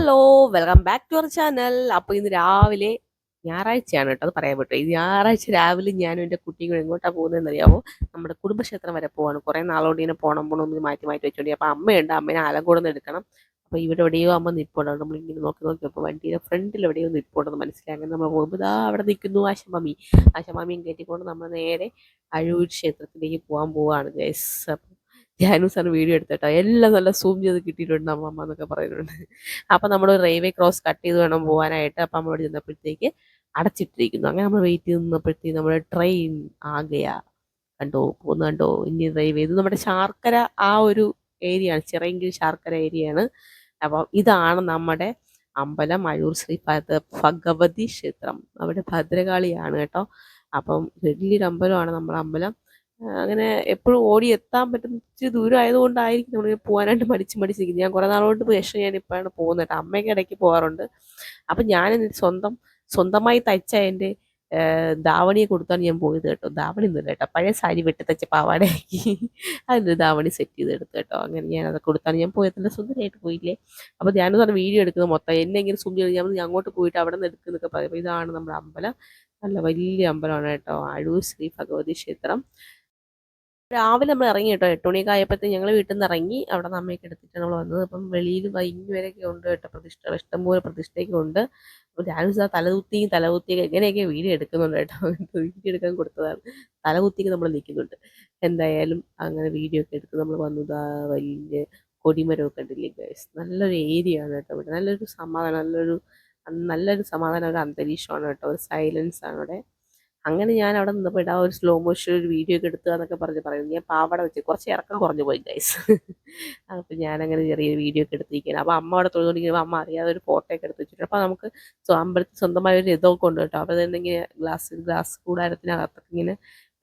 Hello, welcome back to our channel. അപ്പോൾ ഇന്ന് രാവിലെ ഞായറാഴ്ചയാണ് കേട്ടോ, അത് പറയാൻ പറ്റുമോ? ഈ ഞായറാഴ്ച രാവിലെ ഞാനും എൻ്റെ കുട്ടിയും കൂടെ എങ്ങോട്ടാണ് പോകുന്നതെന്ന് അറിയാമോ? നമ്മുടെ കുടുംബക്ഷേത്രം വരെ പോവാണ്. കുറേ നാളോട് ഇങ്ങനെ പോകണം മാറ്റി മാറ്റി വെച്ചോണ്ടി. അപ്പോൾ അമ്മയുണ്ട്, അമ്മേനെ ആലങ്കോട് നിന്ന് എടുക്കണം. അപ്പോൾ ഇവിടെ എവിടെയോ അമ്മ നിൽപ്പുണ്ട്. നമ്മളിങ്ങനെ നോക്കി നോക്കിയപ്പോൾ വണ്ടിയുടെ ഫ്രണ്ടിൽ എവിടെയോ നിൽപ്പുണ്ടെന്ന് മനസ്സിലായി. അങ്ങനെ നമ്മൾ പോകുമ്പോൾ ഇതാ അവിടെ നിൽക്കുന്നു ആശമാമി. ആശമാമിയും കയറ്റിക്കൊണ്ട് നമ്മൾ നേരെ അഴൂർ ക്ഷേത്രത്തിലേക്ക് പോകാൻ പോവുകയാണ് ഗൈസ്. ജാനു സാർ വീഡിയോ എടുത്തിട്ടോ, എല്ലാം നല്ല സൂം ചെയ്ത് കിട്ടിയിട്ടുണ്ട് അമ്മ എന്നൊക്കെ പറയുന്നുണ്ട്. അപ്പം നമ്മൾ റെയിൽവേ ക്രോസ് കട്ട് ചെയ്ത് വേണം പോകാനായിട്ട്. അപ്പം നമ്മളോട് ചെന്നപ്പോഴത്തേക്ക് അടച്ചിട്ടിരിക്കുന്നു. അങ്ങനെ നമ്മൾ വെയിറ്റ് ചെയ്ത് നിന്നപ്പോഴത്തേക്ക് നമ്മുടെ ട്രെയിൻ ആകെയാ കണ്ടോ, പോകുന്ന കണ്ടോ. ഇനി റെയിൽവേ ഇത് നമ്മുടെ ശാർക്കര ആ ഒരു ഏരിയയാണ്, ചിറയെങ്കിൽ ശാർക്കര ഏരിയയാണ്. അപ്പം ഇതാണ് നമ്മുടെ അമ്പലം, അഴൂർ ശ്രീ ഭഗവതി ക്ഷേത്രം. അവിടെ ഭദ്രകാളിയാണ് കേട്ടോ. അപ്പം വലിയൊരു അമ്പലമാണ് നമ്മുടെ അമ്പലം. അങ്ങനെ എപ്പോഴും ഓടി എത്താൻ പറ്റുന്ന ഇച്ചിരി ദൂരം ആയതുകൊണ്ടായിരിക്കും നമ്മൾ പോകാനായിട്ട് മടിച്ച് നിൽക്കുന്നത്. ഞാൻ കുറേ നാളുകൊണ്ട് ശേഷം ഞാൻ ഇപ്പോഴാണ് പോകുന്നത് കേട്ടോ. അമ്മയ്ക്ക് ഇടയ്ക്ക് പോകാറുണ്ട്. അപ്പം ഞാൻ സ്വന്തമായി തയ്ച്ച എൻ്റെ ധാവണിയെ കൊടുത്താണ് ഞാൻ പോയത് കേട്ടോ. ധാവണി ഒന്നുമില്ല കേട്ടോ, പഴയ സാരി വെട്ടി തയ്ച്ച പാവാടയാക്കി അതിൻ്റെ ധാവണി സെറ്റ് ചെയ്തെടുത്ത് കേട്ടോ. അങ്ങനെ ഞാൻ അത് കൊടുത്താണ് ഞാൻ പോയത്. നല്ല സുന്ദരമായിട്ട് പോയില്ലേ. അപ്പോൾ ഞാനും പറഞ്ഞ വീഡിയോ എടുക്കുന്നത് മൊത്തം എന്നെ ഇങ്ങനെ സുന്ദരം ഞാൻ അങ്ങോട്ട് പോയിട്ട് അവിടെ നിന്ന് എടുക്കുന്നൊക്കെ പറയുമ്പോൾ ഇതാണ് നമ്മുടെ അമ്പലം. നല്ല വലിയ അമ്പലമാണ് കേട്ടോ, അഴൂർ ശ്രീ ഭഗവതി ക്ഷേത്രം. രാവിലെ നമ്മൾ ഇറങ്ങി കേട്ടോ, 8 മണിയൊക്കെ ആയപ്പോഴത്തേക്ക് ഞങ്ങൾ വീട്ടിൽ നിന്ന് ഇറങ്ങി. അവിടെ നിന്ന് അമ്മയൊക്കെ എടുത്തിട്ടാണ് നമ്മൾ വന്നത്. അപ്പം വെളിയിൽ വൈകി വരെയൊക്കെ ഉണ്ട് കേട്ടോ പ്രതിഷ്ഠ, ഇഷ്ടംപോലെ പ്രതിഷ്ഠയൊക്കെ ഉണ്ട്. അപ്പോൾ രാവിലെ തലകുത്തിയൊക്കെ എങ്ങനെയൊക്കെ വീഡിയോ എടുക്കുന്നുണ്ട് കേട്ടോ. വീഡിയോ എടുക്കാൻ കൊടുത്തതാണ്. തലകുത്തിയൊക്കെ നമ്മൾ നിൽക്കുന്നുണ്ട്. എന്തായാലും അങ്ങനെ വീഡിയോ ഒക്കെ എടുത്ത് നമ്മൾ വന്നതാ. വലിയ കൊടിമരമൊക്കെ ഉണ്ടില്ലേ ഗൈസ്. നല്ലൊരു ഏരിയ ആണ് കേട്ടോ ഇവിടെ. നല്ലൊരു സമാധാനം, ഒരു അന്തരീക്ഷമാണ് കേട്ടോ, ഒരു സൈലൻസ് ആണ് അവിടെ. അങ്ങനെ ഞാൻ അവിടെ നിന്നപ്പോൾ ഇടാ ഒരു സ്ലോ മോഷൻ ഒരു വീഡിയോ ഒക്കെ എടുക്കുക എന്നൊക്കെ പറയുന്നു. ഞാൻ പാവാട വെച്ച് കുറച്ച് ഇറക്കം കുറഞ്ഞു പോയി ഗൈസ്. അപ്പോൾ ഞാനങ്ങനെ ചെറിയ വീഡിയോ ഒക്കെ എടുത്തിരിക്കുകയാണ്. അപ്പോൾ അമ്മ അവിടെ തൊഴുതുകൊണ്ടിരിക്കുമ്പോൾ അമ്മ അറിയാതെ ഒരു ഫോട്ടോ ഒക്കെ എടുത്ത് വെച്ചിട്ടുണ്ട്. അപ്പോൾ നമുക്ക് അമ്പലത്തിൽ സ്വന്തമായ ഒരു രഥമൊക്കെ ഉണ്ട് കേട്ടോ. അപ്പോൾ അതെന്തെങ്കിലും ഗ്ലാസ് കൂടാരത്തിനകത്തൊക്കെ ഇങ്ങനെ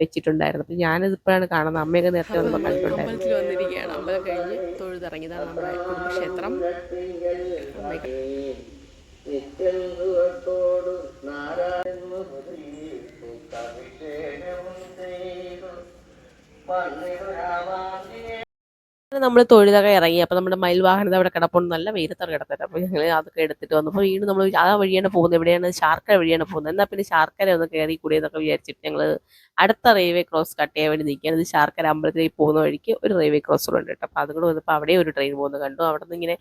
വെച്ചിട്ടുണ്ടായിരുന്നു. അപ്പോൾ ഞാനിത് ഇപ്പോഴാണ് കാണുന്നത്. അമ്മയൊക്കെ നേരത്തെ വന്നപ്പോൾ കണ്ടിട്ടുണ്ടായിരുന്നു. അമ്പലത്തിൽ വന്നിരിക്കുകയാണ്. അമ്പലം കഴിഞ്ഞ് തൊഴുതിറങ്ങിയതാണ് നമ്മുടെ കുടുംബക്ഷേത്രം. നമ്മൾ തൊഴുതൊക്കെ ഇറങ്ങി. അപ്പോൾ നമ്മുടെ മയിൽ വാഹനം അവിടെ കിടപ്പുണ്ട്, നല്ല വെയിലത്താണ് കിടത്തിട്ട്. അപ്പോൾ ഞങ്ങൾ അതൊക്കെ എടുത്തിട്ട് വന്നപ്പോൾ വീണ്ടും നമ്മൾ ആ വഴിയാണ് പോകുന്നത്. എവിടെയാണ്? ശാർക്കര വഴിയാണ് പോകുന്നത്. എന്നാൽ പിന്നെ ശാർക്കര ഒന്ന് കയറി കൂടി എന്നൊക്കെ വിചാരിച്ചിട്ട് ഞങ്ങൾ അടുത്ത റെയിൽവേ ക്രോസ് കട്ട് ചെയ്യാൻ വേണ്ടി നിൽക്കുകയാണ്. ഇത് ശാർക്കര അമ്പലത്തിലേക്ക് പോകുന്ന വഴിക്ക് ഒരു റെയിൽവേ ക്രോസ് ഉണ്ട് കേട്ടോ. അപ്പോൾ അതുകൂടെ വന്നപ്പോൾ അവിടെ ഒരു ട്രെയിൻ പോകുന്നത് കണ്ടു. അവിടെ നിന്ന് ഇങ്ങനെ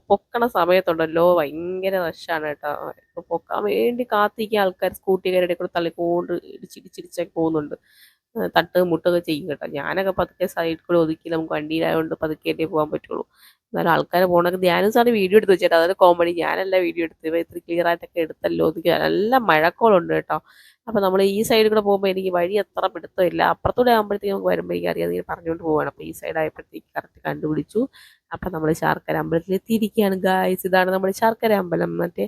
പൊക്കണ സമയത്തുണ്ടല്ലോ ഭയങ്കര റഷാണ് കേട്ടോ. ഇപ്പോൾ പൊക്കാൻ വേണ്ടി കാത്തിരിക്കുക ആൾക്കാർ സ്കൂട്ടിക്കാരുടെ കൂടെ തള്ളിക്കൊണ്ട് ഇടിച്ചിടിച്ചൊക്കെ പോകുന്നുണ്ട്. മുട്ടുകയൊക്കെ ചെയ്യും കേട്ടോ. ഞാനൊക്കെ പതുക്കെ സൈഡിൽ കൂടെ ഒതുക്കി, നമുക്ക് വണ്ടിയിലായതുകൊണ്ട് പതുക്കെയല്ലേ പോകാൻ പറ്റുള്ളൂ. എന്നാലും ആൾക്കാർ പോകണൊക്കെ ധ്യാനം സാറ് വീഡിയോ എടുത്ത് വെച്ചിട്ട് അതൊരു കോമഡി. ഞാനല്ല വീഡിയോ എടുത്ത് ഇത്ര ക്ലിയർ ആയിട്ടൊക്കെ എടുത്തല്ലോ ഒതുക്കി. നല്ല മഴക്കോളുണ്ട് കേട്ടോ. അപ്പോൾ നമ്മൾ ഈ സൈഡിൽ കൂടെ പോകുമ്പോൾ എനിക്ക് വഴി അത്ര പിടുത്തമില്ല. അപ്പുറത്തൂടെ ആകുമ്പോഴത്തേക്ക് നമുക്ക് വരുമ്പോൾ എനിക്ക് അറിയാതെ ഇങ്ങനെ പറഞ്ഞുകൊണ്ട് പോവുകയാണ്. അപ്പോൾ ഈ സൈഡ് ആയപ്പോഴത്തേക്ക് കറക്റ്റ് കണ്ടുപിടിച്ചു. അപ്പം നമ്മൾ ശാർക്കര അമ്പലത്തിൽ എത്തിയിരിക്കുകയാണ് ഗായ്സ്. ഇതാണ് നമ്മുടെ ശാർക്കര അമ്പലം. മറ്റേ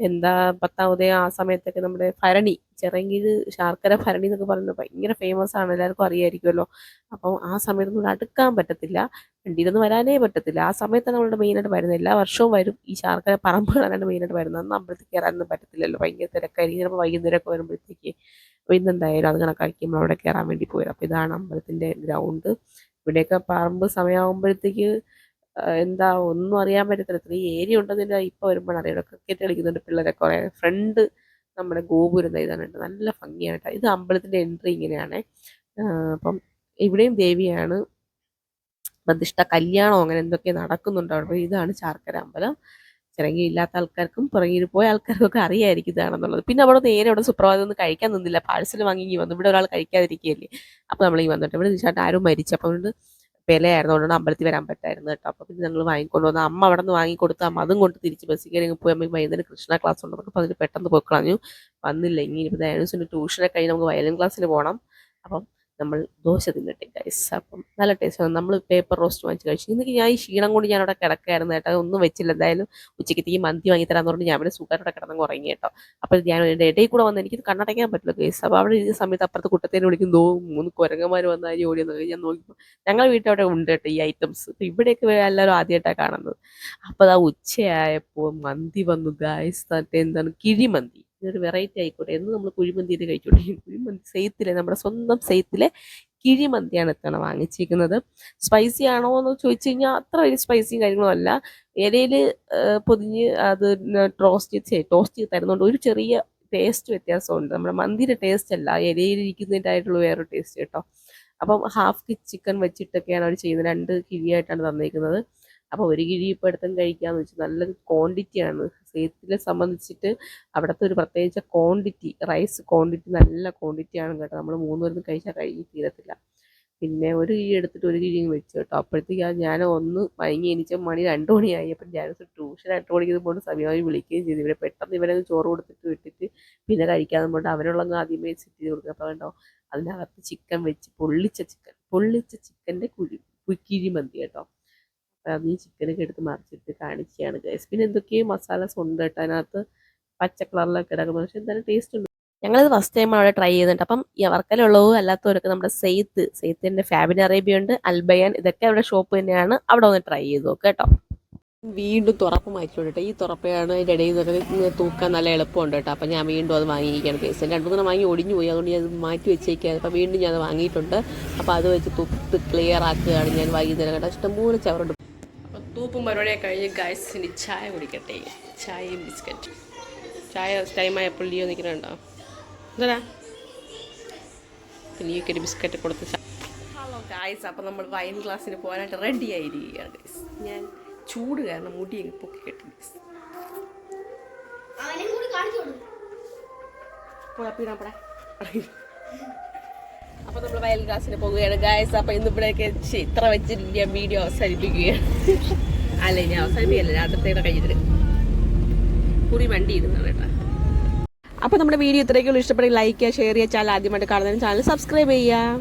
എന്താ 10-ാം ഉദയം ആ സമയത്തൊക്കെ നമ്മുടെ ഭരണി, ചിറയൻകീഴ് ശാർക്കര ഭരണി എന്നൊക്കെ പറയുന്നത് ഭയങ്കര ഫേമസ് ആണ്, എല്ലാവർക്കും അറിയാമായിരിക്കുമല്ലോ. അപ്പോൾ ആ സമയത്തൊന്നും അടുക്കാൻ പറ്റത്തില്ല, വണ്ടിയിലൊന്നും വരാനേ പറ്റത്തില്ല. ആ സമയത്താണ് നമ്മളുടെ മെയിനായിട്ട് വരുന്നത്. എല്ലാ വർഷവും വരും ഈ ശാർക്കര പറമ്പ് കാണാനായിട്ട് മെയിനായിട്ട് വരുന്നത്. അന്ന് അമ്പലത്തിൽ കയറാനൊന്നും പറ്റത്തില്ലല്ലോ, ഭയങ്കര തിരക്കായിരിക്കും. ചിലപ്പോൾ വൈകുന്നേരമൊക്കെ വരുമ്പോഴത്തേക്ക്. അപ്പോൾ ഇന്നെന്തായാലും അത് കണക്കാക്കിയപ്പോൾ അവിടെ കയറാൻ വേണ്ടി പോയത്. അപ്പോൾ ഇതാണ് അമ്പലത്തിൻ്റെ ഗ്രൗണ്ട്. ഇവിടെയൊക്കെ പറമ്പ് സമയമാകുമ്പോഴത്തേക്ക് എന്താ ഒന്നും അറിയാൻ പറ്റത്തില്ല. ഇത്രയും ഏരിയ ഉണ്ടെന്നില്ല ഇപ്പോൾ വരുമ്പോഴാണ് അറിയാം. ക്രിക്കറ്റ് കളിക്കുന്നുണ്ട് പിള്ളേരൊക്കെ. കുറേ ഫ്രണ്ട് നമ്മുടെ ഗോപുരം ഇതാണ് കേട്ടോ, നല്ല ഭംഗിയായിട്ട്. ഇത് അമ്പലത്തിൻ്റെ എൻട്രി ഇങ്ങനെയാണ്. അപ്പം ഇവിടെയും ദേവിയാണ് പ്രതിഷ്ഠ, കല്യാണം അങ്ങനെ എന്തൊക്കെ നടക്കുന്നുണ്ട് അവിടെ. ഇതാണ് ശാർക്കര അമ്പലം. ചിറങ്ങി ഇല്ലാത്ത ആൾക്കാർക്കും പുറകിൽ പോയ ആൾക്കാർക്കൊക്കെ അറിയായിരിക്കും ഇതാണെന്നുള്ളത്. പിന്നെ അവിടെ നേരെ അവിടെ സുപ്രഭാതം ഒന്നും കഴിക്കാൻ നിന്നില്ല, പാഴ്സൽ വാങ്ങി വന്നു. ഇവിടെ ഒരാൾ കഴിക്കാതിരിക്കുകയല്ലേ. അപ്പോൾ നമ്മൾ ഈ വന്നിട്ട് ഇവിടെ തീർച്ചയായിട്ടും ആരും മരിച്ചു. അപ്പോൾ അതുകൊണ്ട് വിലയായിരുന്നു, അതുകൊണ്ട് അമ്പലത്തിൽ വരാൻ പറ്റായിരുന്നു കേട്ടോ. അപ്പോൾ പിന്നെ ഞങ്ങൾ വാങ്ങിക്കൊണ്ട് വന്നു. അമ്മ അവിടെ നിന്ന് വാങ്ങിക്കൊടുത്ത് അമ്മ അതും കൊണ്ട് തിരിച്ച് ബസ്സിൽ കയറി പോയി. അമ്മയ്ക്ക് വൈകുന്നേരം കൃഷ്ണ ക്ലാസ് ഉണ്ടെന്നൊക്കെ അപ്പോൾ അതിന് പെട്ടെന്ന് പോയി കളഞ്ഞു. വന്നില്ല. ഇനി ഇപ്പോൾ ഡാൻസിൻ്റെ ട്യൂഷനൊക്കെ കഴിഞ്ഞ് നമുക്ക് വയലിൻ ക്ലാസ്സിന് പോകണം. അപ്പം നമ്മൾ ദോശ തിന്നിട്ടെ ഗൈസ്. അപ്പം നല്ല ടേസ്റ്റ്. നമ്മൾ പേപ്പർ റോസ്റ്റ് വാങ്ങിച്ച് കഴിച്ചു. ഇന്നൊക്കെ ഞാൻ ഈ ക്ഷീണം കൊണ്ട് ഞാനവിടെ കിടക്കായിരുന്നു കേട്ടോ, ഒന്നും വെച്ചില്ല. എന്തായാലും ഉച്ചയ്ക്ക് മന്തി വാങ്ങി തരാമെന്ന് പറഞ്ഞ് ഞാൻ ഇവിടെ സുഖമായിട്ട് കിടന്ന് ഉറങ്ങി കേട്ടോ. അപ്പോൾ ഞാൻ എൻ്റെ ഇടയിൽ കൂടെ വന്ന് എനിക്ക് കണ്ണടയ്ക്കാൻ പറ്റില്ല ഗൈസ്. അപ്പോൾ അവിടെ ഈ സമയത്ത് അപ്പുറത്ത് കുട്ടത്തേനെ വിളിക്കും, 3 കുരങ്ങന്മാർ വന്നാൽ ഓടിയെന്ന് ഞാൻ നോക്കിയപ്പോൾ ഞങ്ങളുടെ വീട്ടിൽ അവിടെ ഉണ്ട് കേട്ടോ ഈ ഐറ്റംസ്. അപ്പോൾ ഇവിടെയൊക്കെ എല്ലാവരും ആദ്യമായിട്ടാണ് കാണുന്നത്. അപ്പോൾ അത് ഉച്ചയായപ്പോൾ മന്തി വന്നു ഗൈസ്. മറ്റേ എന്താണ്, കിഴിമന്തി. ഇതൊരു വെറൈറ്റി ആയിക്കോട്ടെ എന്ന് നമ്മൾ കുഴിമന്തിയിൽ കഴിച്ചോട്ടെ. കുഴിമന്തി സെയ്ത്തിലെ, നമ്മുടെ സ്വന്തം സെയ്ത്തിലെ കിഴിമന്തിയാണ് ഇത്തവണ വാങ്ങിച്ചിരിക്കുന്നത്. സ്പൈസി ആണോ എന്ന് ചോദിച്ചു കഴിഞ്ഞാൽ അത്ര വലിയ സ്പൈസിയും കാര്യങ്ങളും അല്ല. ഇലയിൽ പൊതിഞ്ഞ് അത് ടോസ്റ്റ് ചെയ്ത് തരുന്നുണ്ട്. ഒരു ചെറിയ ടേസ്റ്റ് വ്യത്യാസമുണ്ട്. നമ്മുടെ മന്തിയുടെ ടേസ്റ്റ് അല്ല, ഇലയിലിരിക്കുന്നതിൻ്റെതായിട്ടുള്ള വേറൊരു ടേസ്റ്റ് കേട്ടോ. അപ്പം ഹാഫ് ചിക്കൻ വെച്ചിട്ടൊക്കെയാണ് അവർ ചെയ്യുന്നത്. 2 കിഴിയായിട്ടാണ് തന്നിരിക്കുന്നത്. അപ്പോൾ ഒരു കിഴി ഇപ്പോൾ എടുത്തും കഴിക്കാമെന്ന് വെച്ചാൽ നല്ല ക്വാണ്ടിറ്റിയാണ്. സെയ്ത്തിനെ സംബന്ധിച്ചിട്ട് അവിടുത്തെ ഒരു പ്രത്യേകിച്ച ക്വാണ്ടിറ്റി, റൈസ് ക്വാണ്ടിറ്റി നല്ല ക്വാണ്ടിറ്റിയാണ് കേട്ടോ. നമ്മൾ 3 പേരൊന്നും കഴിച്ചാൽ തീരത്തില്ല. പിന്നെ ഒരു കിഴി എടുത്തിട്ട് ഒരു കിഴി വെച്ചു കേട്ടോ. അപ്പോഴത്തേക്ക് ഞാൻ ഒന്ന് മയങ്ങി എണീച്ച മണി 2 മണിയായി. അപ്പം ഞാൻ ട്യൂഷൻ 8 മണിക്ക് പോയിട്ട് സമയമായി വിളിക്കുകയും ചെയ്തു. ഇവരെ പെട്ടെന്ന് ഇവരെ ചോറ് കൊടുത്തിട്ട് വിട്ടിട്ട് പിന്നെ കഴിക്കാതെ കൊണ്ട് അവരുള്ളങ്ങ് ആദ്യമേ സെറ്റ് ചെയ്ത് കൊടുക്കുക. അപ്പോൾ കണ്ടോ അതിനകത്ത് ചിക്കൻ വെച്ച് പൊള്ളിച്ച ചിക്കൻ്റെ കിഴിമന്തി കേട്ടോ. അപ്പോൾ അത് ഈ ചിക്കനൊക്കെ എടുത്ത് മറിച്ചിട്ട് കാണിക്കുകയാണ് ഗൈസ്. പിന്നെ എന്തൊക്കെയോ മസാലാസ് ഉണ്ട് കേട്ടോ അതിനകത്ത്, പച്ച കളറിലൊക്കെ കിടക്കുന്നത്. പക്ഷെ എന്തായാലും ടേസ്റ്റ് ഉണ്ട്. ഞങ്ങളിത് ഫസ്റ്റ് ടൈം അവിടെ ട്രൈ ചെയ്യുന്നുണ്ട്. അപ്പം ഈ വർക്കലുള്ളവോ അല്ലാത്തവരൊക്കെ നമ്മുടെ സെയ്ത്തിൻ്റെ ഫാബിൻ അറേബ്യ ഉണ്ട്, അൽബയാൻ, ഇതൊക്കെ അവിടെ ഷോപ്പ് തന്നെയാണ്. അവിടെ ഒന്ന് ട്രൈ ചെയ്ത് നോക്കുക കേട്ടോ. വീണ്ടും തുറപ്പ് മാറ്റിക്കൊണ്ട് കേട്ടോ. ഈ തുറപ്പയാണ് അതിൻ്റെ ഇടയിൽ നിന്നൊക്കെ തൂക്കാൻ നല്ല എളുപ്പമുണ്ട് കേട്ടോ. അപ്പം ഞാൻ വീണ്ടും അത് വാങ്ങിയിരിക്കുകയാണ് കേസ്. 2-3 വാങ്ങി ഒടിഞ്ഞു പോയി, അതുകൊണ്ട് ഞാൻ അത് മാറ്റി വെച്ചേക്കാണ്. അപ്പോൾ വീണ്ടും ഞാൻ അത് വാങ്ങിയിട്ടുണ്ട്. അപ്പോൾ അത് വെച്ച് തൂത്ത് ക്ലിയർ ആക്കുകയാണ് ഞാൻ വൈകുന്നേരം കേട്ടോ. ഇഷ്ടംപോലെ ചവറുണ്ട്. അപ്പോൾ തൂപ്പും പരിപാടിയൊക്കെ കഴിഞ്ഞ് ഗൈസ് ഇനി ചായ കുടിക്കട്ടെ. ചായയും ബിസ്ക്കറ്റ്. ചായ ടൈമായപ്പോൾ ലിയോ നിൽക്കുന്നുണ്ടോ? എന്താ ലിയോക്ക് ഒരു ബിസ്ക്കറ്റ് കൊടുത്ത്. ഹലോ ഗൈസ്, അപ്പോൾ നമ്മൾ വൈൻ ക്ലാസ്സിന് പോകാനായിട്ട് റെഡി ആയിരിക്കുകയാണ് ഗൈസ്. ഞാൻ ചൂട് കാരണം മുടി പൊക്കി കെട്ടി ഗൈസ്. അപ്പോൾ നമ്മൾ വയൽ ക്ലാസ്സിന് പോവുകയാണ് ഗൈസ്. അപ്പോൾ ഇന്നിവിടെയൊക്കെ ഇത്ര വെച്ചിട്ട് ഞാൻ വീഡിയോ അവസാനിപ്പിക്കുകയാണ്. അല്ലേ ഞാൻ അവസാനിപ്പിക്കല്ല, അടുത്തേടെ കഴിഞ്ഞിട്ട് കുറി വണ്ടി ഇരുന്നാണ് കേട്ടോ. അപ്പോൾ നമ്മുടെ വീഡിയോ ഇത്രയൊക്കെയുള്ളൂ. ഇഷ്ടപ്പെടുക ലൈക്ക് ചെയ്യുക, ഷെയർ ചെയ്യുക. ചാനൽ ആദ്യമായിട്ട് കാണുന്നതിന് ചാനൽ സബ്സ്ക്രൈബ് ചെയ്യുക.